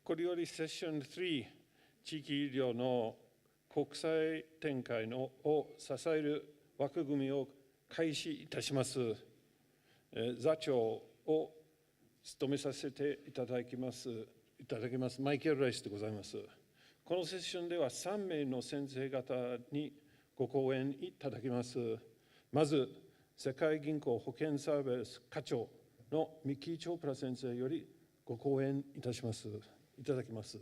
これよりセッション3、地域医療の国際展開を支える枠組みを開始いたします。座長を務めさせていただきます、マイケル・ライスでございます。このセッションでは3名の先生方にご講演いただきます。まず、世界銀行保健サービス課長のミッキー・チョプラ先生よりご講演いただきます。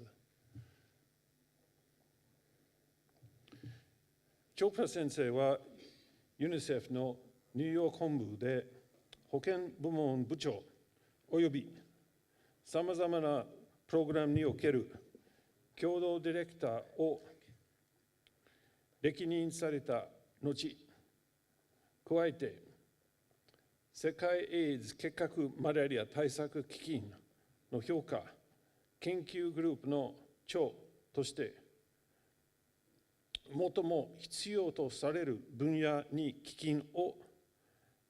チョプラ先生はユニセフのニューヨーク本部で保健部門部長およびさまざまなプログラムにおける共同ディレクターを歴任された後、加えて世界エイズ結核マラリア対策基金の評価研究グループの長として最も必要とされる分野に基金を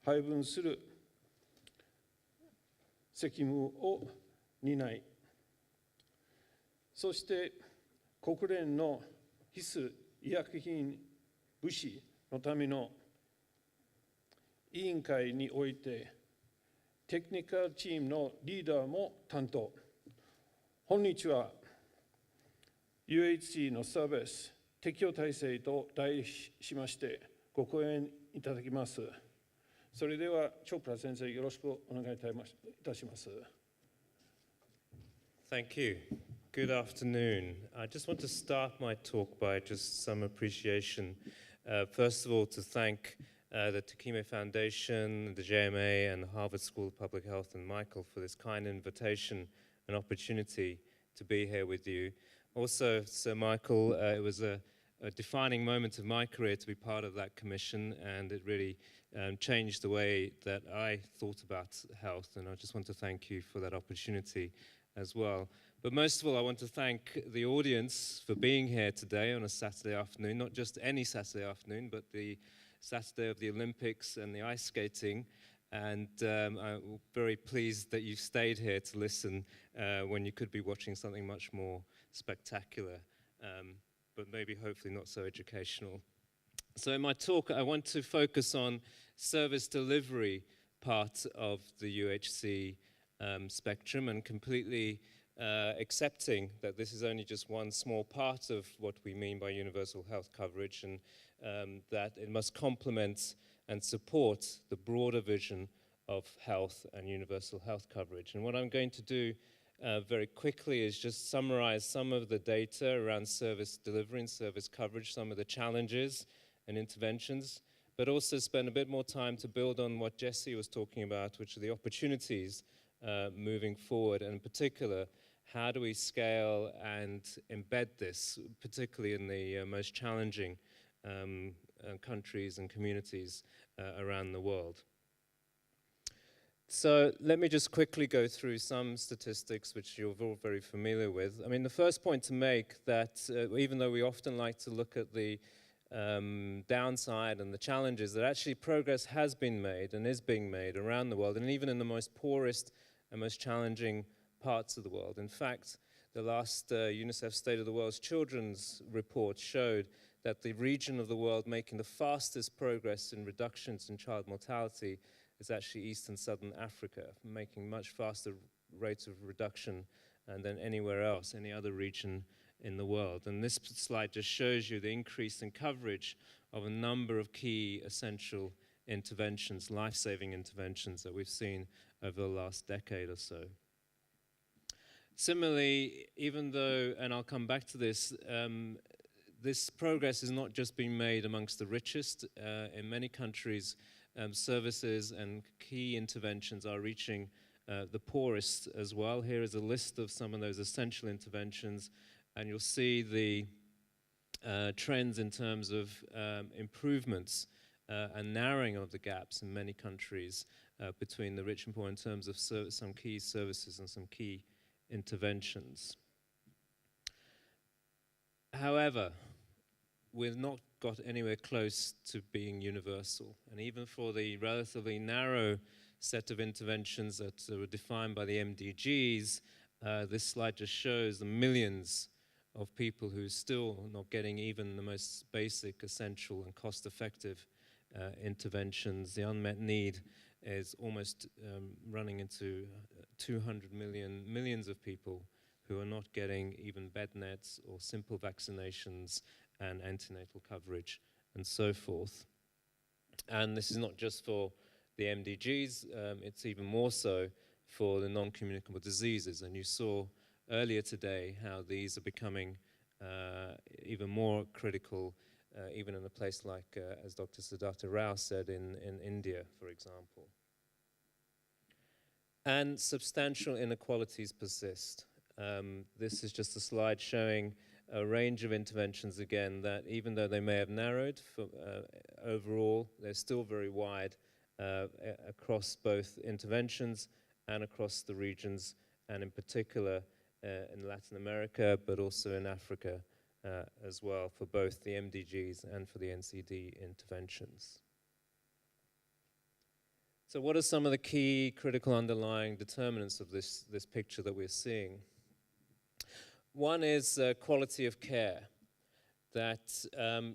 配分する責務を担い、そして国連の必須医薬品物資のための委員会においてテクニカルチームのリーダーも担当。本日は Uhc のサービス提供体制と題しましてご講演いただきます。それではチョプラ先生、よろしくお願いいたします。Thank you. Good afternoon. I just want to start my talk by just some appreciation. First of all, to thank the Takime Foundation, the JMA, and the Harvard School of Public Health, and Michael for this kind invitation and opportunity to be here with you. Also, Sir Michael, it was a defining moment of my career to be part of that commission, and it really changed the way that I thought about health, and I just want to thank you for that opportunity as well. But most of all, I want to thank the audience for being here today on a Saturday afternoon, not just any Saturday afternoon, but the Saturday of the Olympics and the ice skating. And I'm very pleased that you've stayed here to listen when you could be watching something much more spectacular, but maybe hopefully not so educational. So in my talk, I want to focus on service delivery part of the UHC spectrum, and completely accepting that this is only just one small part of what we mean by universal health coverage, and that it must complement and support the broader vision of health and universal health coverage. And what I'm going to do very quickly is just summarize some of the data around service delivery and service coverage, some of the challenges and interventions, but also spend a bit more time to build on what Jesse was talking about, which are the opportunities moving forward, and in particular, how do we scale and embed this, particularly in the most challenging countries and communities around the world. So let me just quickly go through some statistics which you're all very familiar with. I mean, the first point to make that even though we often like to look at the downside and the challenges, that actually progress has been made and is being made around the world, and even in the most poorest and most challenging parts of the world. In fact, the last UNICEF State of the World's Children's report showed that the region of the world making the fastest progress in reductions in child mortality is actually East and Southern Africa, making much faster rates of reduction than anywhere else, any other region in the world. And this slide just shows you the increase in coverage of a number of key essential interventions, life-saving interventions that we've seen over the last decade or so. Similarly, even though, and I'll come back to this, this progress is not just being made amongst the richest. In many countries, services and key interventions are reaching the poorest as well. Here is a list of some of those essential interventions, and you'll see the trends in terms of improvements and narrowing of the gaps in many countries between the rich and poor in terms of some key services and some key interventions. However, we've not got anywhere close to being universal, and even for the relatively narrow set of interventions that were defined by the MDGs, This slide just shows the millions of people who are still not getting even the most basic, essential, and cost-effective interventions. The unmet need is almost running into 200 millions of people who are not getting even bed nets or simple vaccinations and antenatal coverage and so forth. And this is not just for the MDGs, it's even more so for the non-communicable diseases. And you saw earlier today how these are becoming even more critical, even in a place like, as Dr. Siddhartha Rao said, in India, for example. And substantial inequalities persist. This is just a slide showing a range of interventions again that even though they may have narrowed for, overall, they're still very wide across both interventions and across the regions, and in particular in Latin America, but also in Africa as well, for both the MDGs and for the NCD interventions. So what are some of the key critical underlying determinants of this picture that we're seeing? One is quality of care, that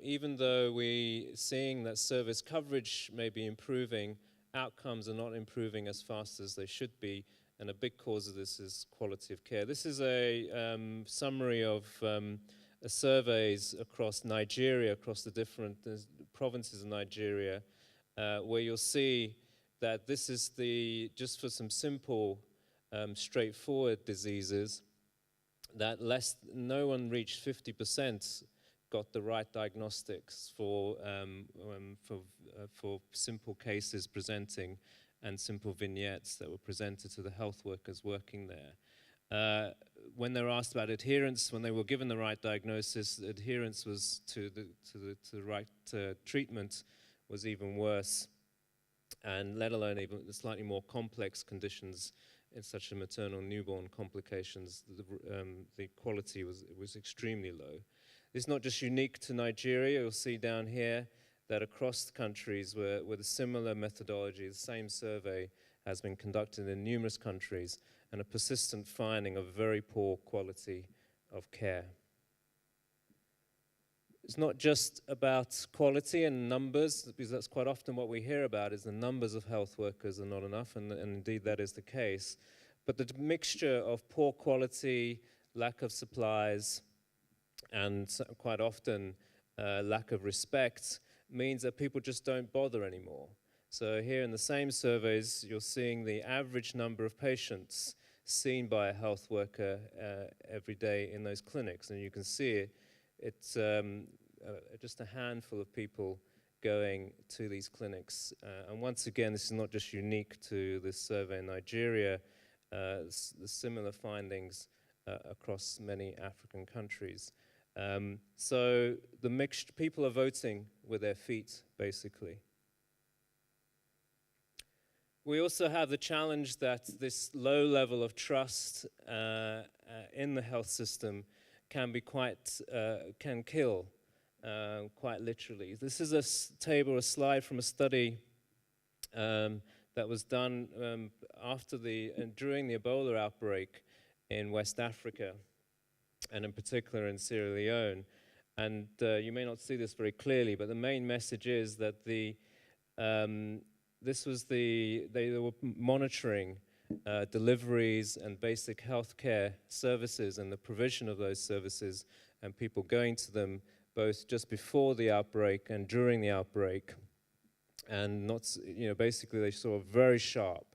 even though we're seeing that service coverage may be improving, outcomes are not improving as fast as they should be, and a big cause of this is quality of care. This is a summary of surveys across Nigeria, across the different provinces of Nigeria, where you'll see that this is just for some simple, straightforward diseases, that no one reached 50% got the right diagnostics for simple cases presenting and simple vignettes that were presented to the health workers working there. When they were asked about adherence, when they were given the right diagnosis, adherence was to the right treatment was even worse, and let alone even the slightly more complex conditions in such as maternal newborn complications, the quality was extremely low. It's not just unique to Nigeria. You'll see down here that across the countries with a similar methodology, the same survey has been conducted in numerous countries, and a persistent finding of very poor quality of care. It's not just about quality and numbers, because that's quite often what we hear about, is the numbers of health workers are not enough, and indeed that is the case. But the mixture of poor quality, lack of supplies, and quite often lack of respect means that people just don't bother anymore. So here in the same surveys, you're seeing the average number of patients seen by a health worker every day in those clinics, and you can see it's just a handful of people going to these clinics. And once again, this is not just unique to this survey in Nigeria, the similar findings across many African countries. So the mixed people are voting with their feet, basically. We also have the challenge that this low level of trust in the health system can be can kill, quite literally. This is a table, a slide from a study that was done during the Ebola outbreak in West Africa, and in particular in Sierra Leone. And you may not see this very clearly, but the main message is that they were monitoring deliveries and basic healthcare services and the provision of those services, and people going to them both just before the outbreak and during the outbreak. And basically they saw a very sharp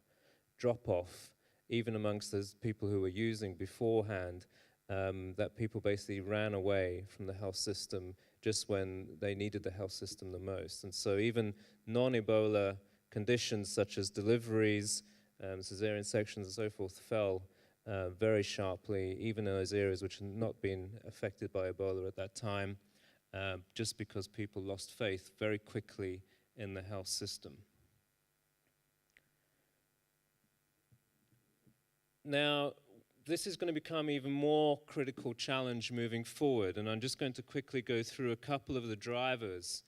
drop-off, even amongst those people who were using beforehand, that people basically ran away from the health system just when they needed the health system the most. And so even non-Ebola conditions such as deliveries, cesarean sections and so forth fell very sharply, even in those areas which had not been affected by Ebola at that time, just because people lost faith very quickly in the health system. Now, this is going to become even more critical challenge moving forward, and I'm just going to quickly go through a couple of the drivers,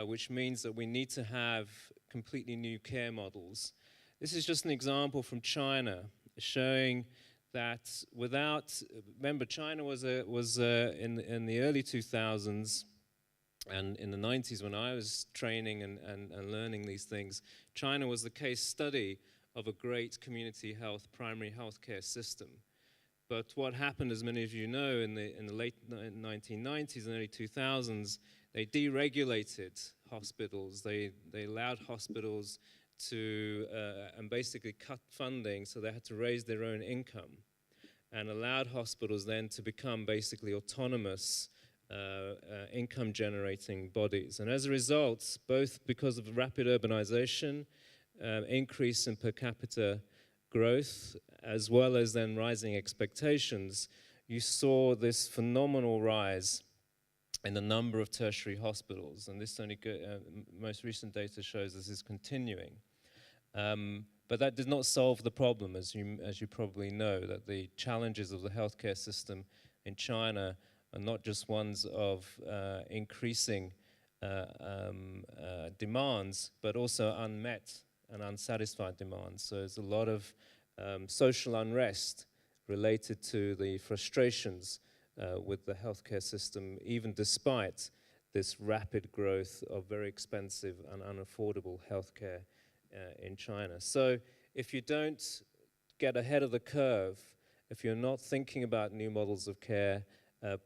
which means that we need to have completely new care models. This is just an example from China showing that without, remember, China was in the early 2000s and in the 90s when I was training and learning these things, China was the case study of a great community health, primary health care system. But what happened, as many of you know, in the late 1990s and early 2000s, they deregulated hospitals. They allowed hospitals to and basically cut funding, so they had to raise their own income, and allowed hospitals then to become basically autonomous income-generating bodies. And as a result, both because of rapid urbanization, increase in per capita growth, as well as then rising expectations, you saw this phenomenal rise in the number of tertiary hospitals. And this most recent data shows this is continuing. But that did not solve the problem, as you probably know, that the challenges of the healthcare system in China are not just ones of increasing demands, but also unmet and unsatisfied demands. So there's a lot of social unrest related to the frustrations with the healthcare system, even despite this rapid growth of very expensive and unaffordable healthcare in China. So if you don't get ahead of the curve, if you're not thinking about new models of care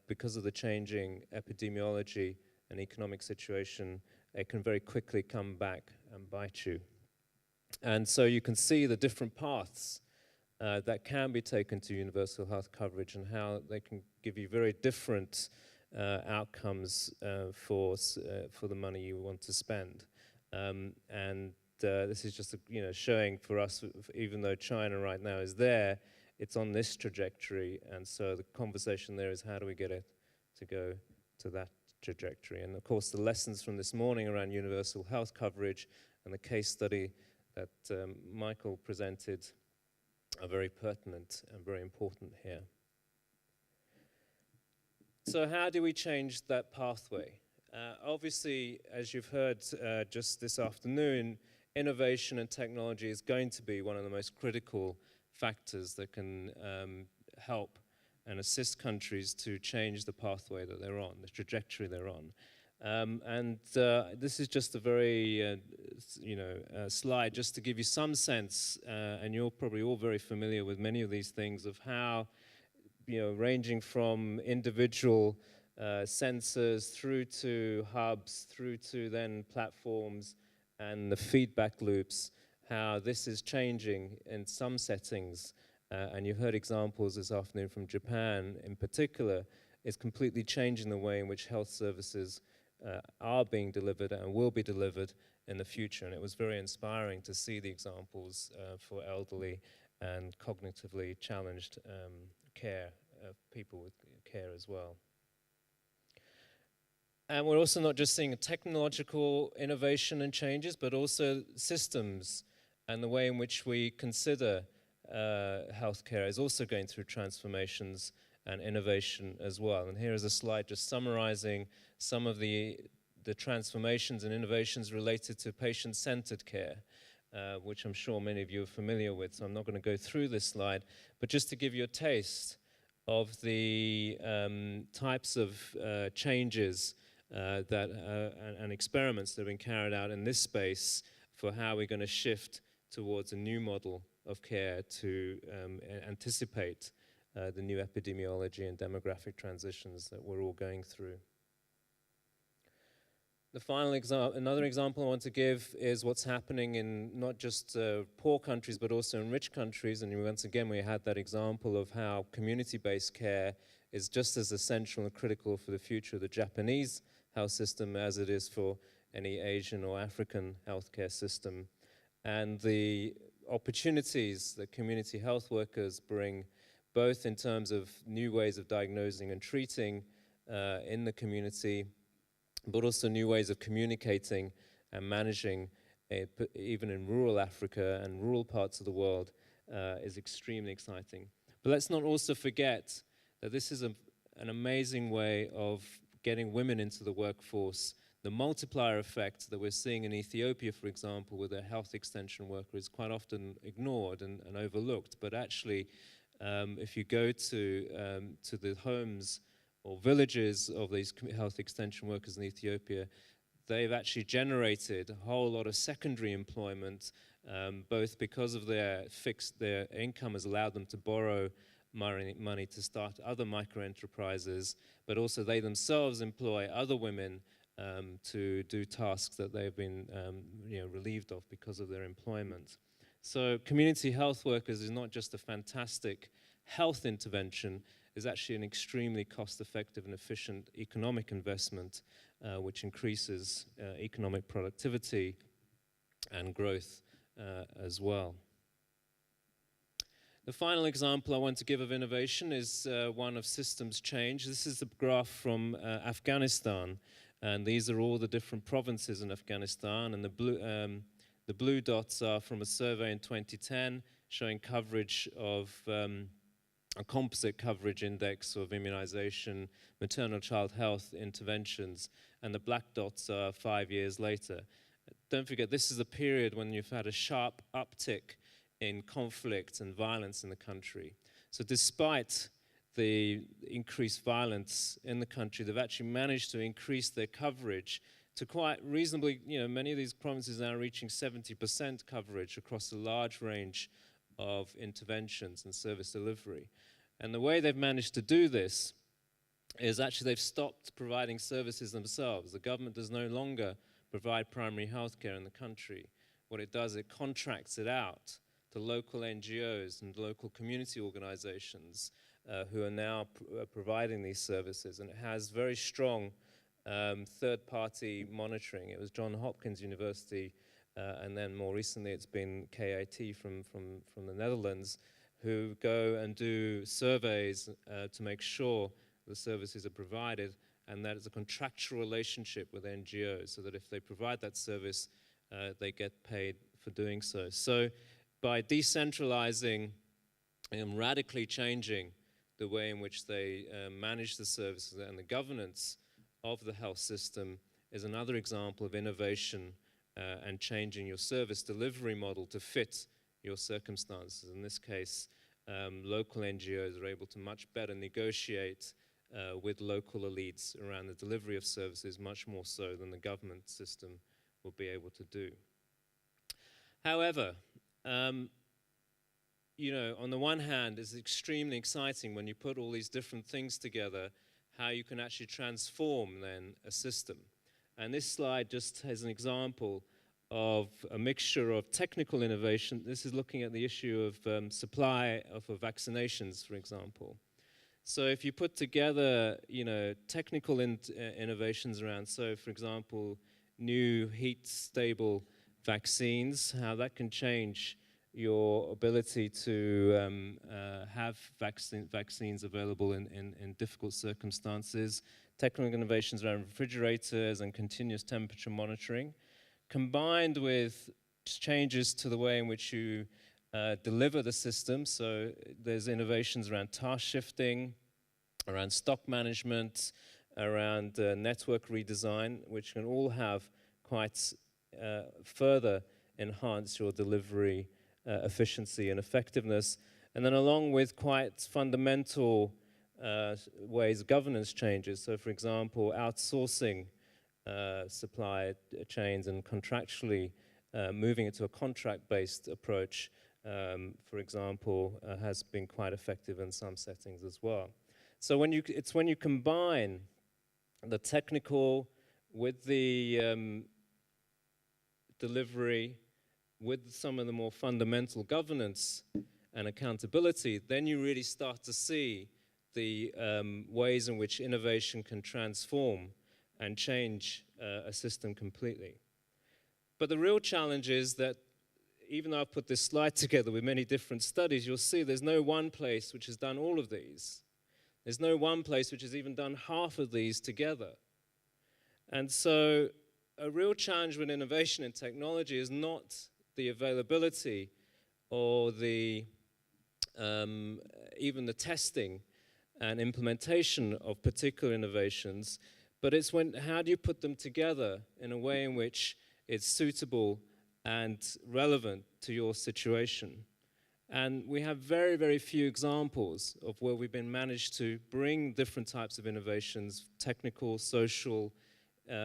because of the changing epidemiology and economic situation, it can very quickly come back and bite you. And so you can see the different paths that can be taken to universal health coverage and how they can give you very different outcomes for the money you want to spend. This is just showing for us, even though China right now is there, it's on this trajectory, and so the conversation there is how do we get it to go to that trajectory. And of course the lessons from this morning around universal health coverage and the case study that Michael presented are very pertinent and very important here. So how do we change that pathway? Obviously, as you've heard just this afternoon, innovation and technology is going to be one of the most critical factors that can help and assist countries to change the pathway that they're on, the trajectory they're on. This is just a very, slide just to give you some sense, and you're probably all very familiar with many of these things, of how, ranging from individual sensors through to hubs, through to then platforms and the feedback loops, how this is changing in some settings. And you heard examples this afternoon from Japan in particular. It's completely changing the way in which health services are being delivered and will be delivered in the future. And it was very inspiring to see the examples for elderly and cognitively challenged care, people with care as well. And we're also not just seeing a technological innovation and changes, but also systems and the way in which we consider healthcare is also going through transformations and innovation as well. And here is a slide just summarizing some of the transformations and innovations related to patient-centered care, which I'm sure many of you are familiar with, so I'm not going to go through this slide, but just to give you a taste of the types of changes and experiments that have been carried out in this space for how we're going to shift towards a new model of care to anticipate the new epidemiology and demographic transitions that we're all going through. The final example, another example I want to give is what's happening in not just poor countries, but also in rich countries. And once again, we had that example of how community-based care is just as essential and critical for the future of the Japanese health system as it is for any Asian or African healthcare system. And the opportunities that community health workers bring, both in terms of new ways of diagnosing and treating in the community, but also new ways of communicating and managing, even in rural Africa and rural parts of the world, is extremely exciting. But let's not also forget that this is an amazing way of getting women into the workforce. The multiplier effect that we're seeing in Ethiopia, for example, with a health extension worker is quite often ignored and overlooked, but actually if you go to the homes or villages of these health extension workers in Ethiopia, they've actually generated a whole lot of secondary employment, both because of their income has allowed them to borrow money to start other micro-enterprises, but also they themselves employ other women to do tasks that they've been relieved of because of their employment. So community health workers is not just a fantastic health intervention, is actually an extremely cost-effective and efficient economic investment, which increases economic productivity and growth as well. The final example I want to give of innovation is one of systems change. This is a graph from Afghanistan, and these are all the different provinces in Afghanistan, and the blue dots are from a survey in 2010 showing coverage of a composite coverage index of immunization, maternal child health interventions, and the black dots are 5 years later. Don't forget, this is a period when you've had a sharp uptick in conflict and violence in the country. So despite the increased violence in the country, they've actually managed to increase their coverage to quite reasonably, many of these provinces are now reaching 70% coverage across a large range of interventions and service delivery. And the way they've managed to do this is actually they've stopped providing services themselves. The government does no longer provide primary health care in the country. What it does, it contracts it out to local NGOs and local community organizations who are now providing these services. And it has very strong third-party monitoring. It was Johns Hopkins University, and then more recently it's been KIT from the Netherlands, who go and do surveys to make sure the services are provided, and that is a contractual relationship with NGOs, so that if they provide that service, they get paid for doing so. So by decentralizing and radically changing the way in which they manage the services and the governance of the health system is another example of innovation and changing your service delivery model to fit your circumstances. In this case, local NGOs are able to much better negotiate with local elites around the delivery of services, much more so than the government system will be able to do. However, on the one hand, it's extremely exciting when you put all these different things together, how you can actually transform then a system. And this slide just has an example of a mixture of technical innovation. This is looking at the issue of supply of vaccinations, for example. So if you put together, technical innovations around, so for example, new heat-stable vaccines, how that can change your ability to have vaccines available in difficult circumstances, technical innovations around refrigerators and continuous temperature monitoring, combined with changes to the way in which you deliver the system. So there's innovations around task shifting, around stock management, around network redesign, which can all have quite further enhance your delivery efficiency and effectiveness. And then along with quite fundamental ways governance changes. So for example, outsourcing supply chains and contractually moving it to a contract-based approach, for example, has been quite effective in some settings as well. So when you combine the technical with the delivery, with some of the more fundamental governance and accountability, then you really start to see the ways in which innovation can transform and change a system completely. But the real challenge is that even though I've put this slide together with many different studies, you'll see there's no one place which has done all of these. There's no one place which has even done half of these together. And so a real challenge with innovation and technology is not the availability or the even the testing and implementation of particular innovations, but it's how do you put them together in a way in which it's suitable and relevant to your situation. And we have very, very few examples of where we've been managed to bring different types of innovations, technical, social,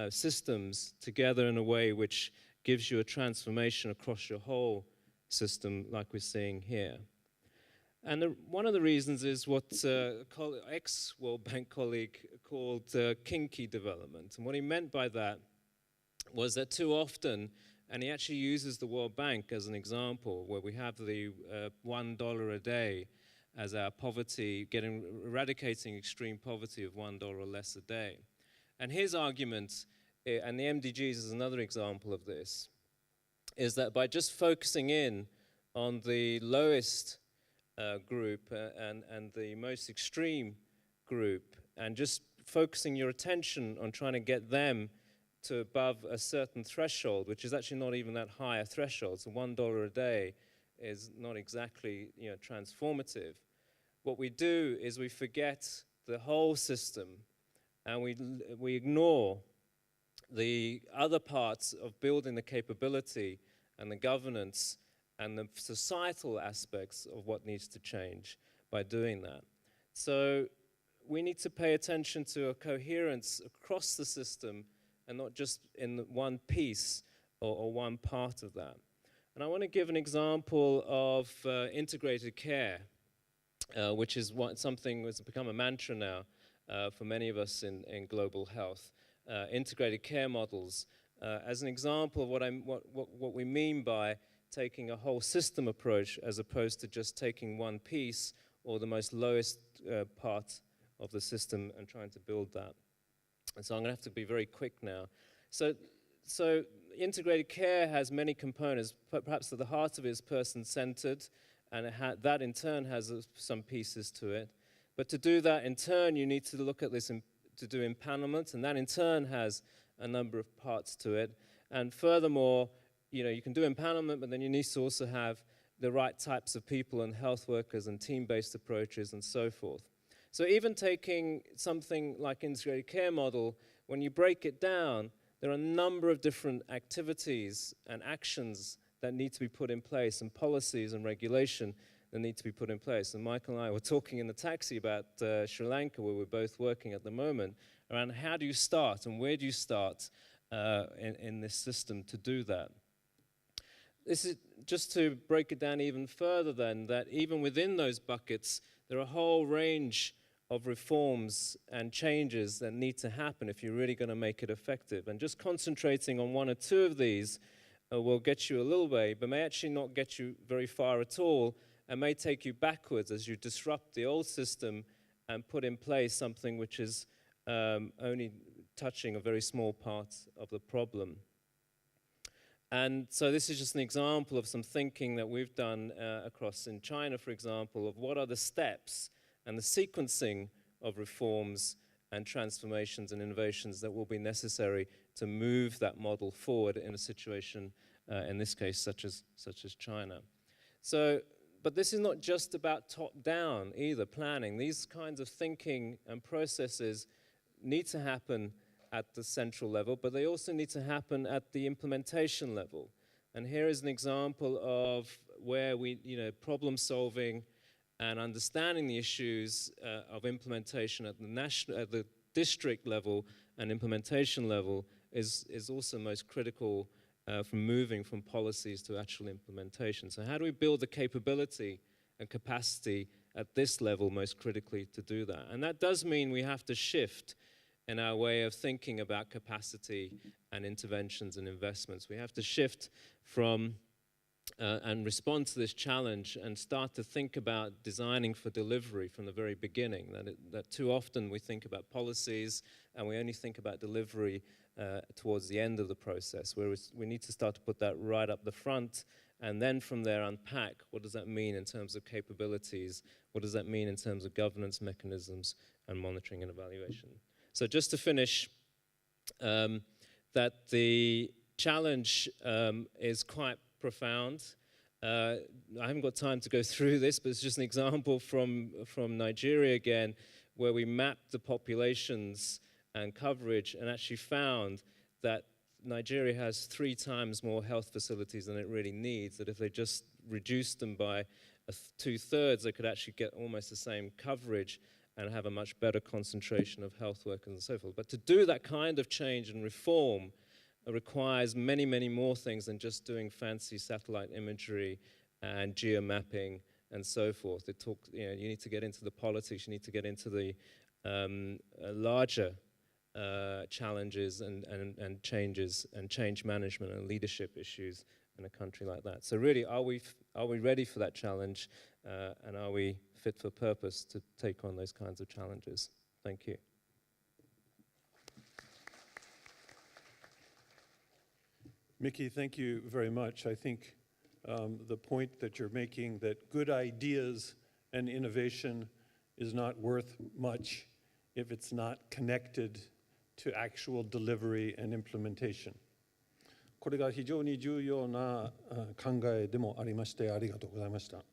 systems together in a way which gives you a transformation across your whole system like we're seeing here. And one of the reasons is what ex-World Bank colleague called kinky development. And what he meant by that was that too often, and he actually uses the World Bank as an example, where we have the $1 a day as our poverty, eradicating extreme poverty of $1 or less a day. And his argument, and the MDGs is another example of this, is that by just focusing in on the lowest group and the most extreme group, and just focusing your attention on trying to get them to above a certain threshold, which is actually not even that high a threshold, so $1 a day is not exactly transformative. What we do is we forget the whole system, and we ignore the other parts of building the capability and the governance and the societal aspects of what needs to change by doing that. So we need to pay attention to a coherence across the system and not just in one piece or one part of that. And I want to give an example of integrated care, which is something that's become a mantra now for many of us in global health. Integrated care models as an example of what we mean by taking a whole system approach as opposed to just taking one piece or the most lowest part of the system and trying to build that. And so I'm going to have to be very quick now. So integrated care has many components. Perhaps at the heart of it is person-centered, and that in turn has some pieces to it. But to do that in turn, you need to look at this to do empanelment, and that in turn has a number of parts to it. And furthermore, you can do empanelment, but then you need to also have the right types of people and health workers and team-based approaches and so forth. So even taking something like integrated care model, when you break it down, there are a number of different activities and actions that need to be put in place, and policies and regulation that need to be put in place. And Michael and I were talking in the taxi about Sri Lanka, where we're both working at the moment, around how do you start and where do you start in this system to do that. This is just to break it down even further then, that even within those buckets, there are a whole range of reforms and changes that need to happen if you're really going to make it effective. And just concentrating on one or two of these will get you a little way, but may actually not get you very far at all, and may take you backwards as you disrupt the old system and put in place something which is only touching a very small part of the problem. And so this is just an example of some thinking that we've done across in China, for example, of what are the steps and the sequencing of reforms and transformations and innovations that will be necessary to move that model forward in a situation, in this case, such as China. So, but this is not just about top-down either, planning. These kinds of thinking and processes need to happen at the central level, but they also need to happen at the implementation level. And here is an example of where problem solving and understanding the issues of implementation at the district level and implementation level is also most critical from moving from policies to actual implementation. So how do we build the capability and capacity at this level most critically to do that? And that does mean we have to shift in our way of thinking about capacity and interventions and investments. We have to shift from and respond to this challenge and start to think about designing for delivery from the very beginning. That too often we think about policies and we only think about delivery towards the end of the process, whereas we need to start to put that right up the front, and then from there unpack what does that mean in terms of capabilities, what does that mean in terms of governance mechanisms and monitoring and evaluation. So just to finish, that the challenge is quite profound. I haven't got time to go through this, but it's just an example from Nigeria again, where we mapped the populations and coverage and actually found that Nigeria has 3 times more health facilities than it really needs, that if they just reduced them by 2/3, they could actually get almost the same coverage and have a much better concentration of health workers and so forth. But to do that kind of change and reform requires many, many more things than just doing fancy satellite imagery and geomapping and so forth. You need to get into the politics, you need to get into the larger challenges and changes and change management and leadership issues in a country like that. So really, are we ready for that challenge, and are we fit for purpose to take on those kinds of challenges? Thank you. Mickey, thank you very much. I think the point that you're making, that good ideas and innovation is not worth much if it's not connected to actual delivery and implementation. これが非常に重要な考えでもありまして、ありがとうございました。